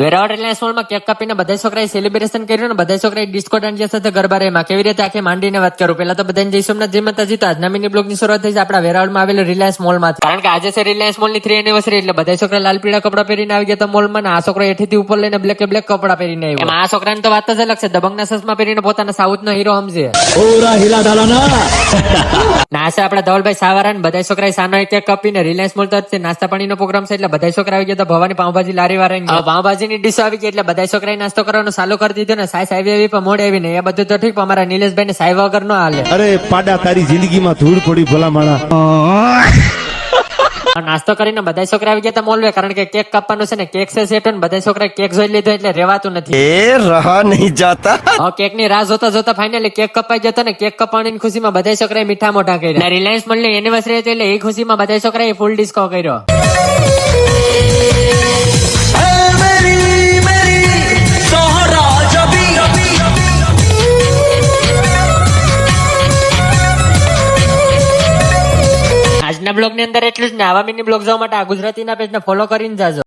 Veraval Reliance મોલમાં cake કાપીને બધા છોકરાએ સેલિબ્રેશન કર્યું ને બધા છોકરાએ ડિસ્કો દાંડિયા સાથે ગરબા રમ્યા. કેવી રીતે આખી માંડીને વાત કરું. પેલા તો બધાને જય સોમનાથ જય માતાજી. તો આજના મિની બ્લોગની શરૂઆત થઈ છે આપણા વેરાવળમાં આવેલું રિલાયન્સ મોલમાંથી. કારણ કે આજે છે રિલાયન્સ મોલની 3 એનિવર્સરી એટલે બધા છોકરા લાલ પીળા કપડા પહેરીને આવી ગયા હતા મોલમાં. આ છોકરો એઠીથી ઉપર લઈને બ્લેક કપડા પહેરીને આવ્યો. એમાં આ છોકરાની તો વાત જ અલગ છે. દબંગના ચશ્મા પહેરીને પોતાના સાઉથનો હીરો સમજે. ના છે આપડા ધવલભાઈ સાવારા ને બધા છોકરાએ સાનો એક કેક કાપીને રિલાયન્સ મોલ તો નાસ્તા પાણીનો પ્રોગ્રામ છે એટલે બધા છોકરા આવી ગયા હતા. ભવાની પાવભાજી લારી વાળા પાવભાજીની ડીશ આવી ગઈ એટલે બધા છોકરાએ નાસ્તો કરવાનું ચાલુ કરી દીધું ને સાય આવી પણ મોડે આવી ને એ બધું તો ઠીક. અમારા નિલેશભાઈ ને સાય વગર નો હાલે. અરે પાડા તારી જિંદગીમાં ધૂળ પડી ભલા માણા. નાસ્તો કરીને બધા છોકરા આવી ગયા હતા મોલવે. કારણ કે કેક કાપવાનું છે ને કેક છે સેટ ને બધા છોકરા કેક જોઈ લીધો એટલે રેવાતું નથી. એ રહા નહીં જાતા. કેક ની રાહ જોતા ફાઇનલી કેક કપાઈ જતો ને કેક કપાવાની ખુશીમાં બધા છોકરાએ મીઠા મોઢા કર્યા. રિલાયન્સ મોલ ની એનિવર્સરી હતી એટલે એ ખુશીમાં બધા છોકરાએ ફૂલ ડિસ્કો કર્યો. આજના બ્લોગ ની અંદર એટલું જ ને. આવા મિની બ્લોગ જોવા માટે આ ગુજરાતીના પેજને ફોલો કરીને જાજો.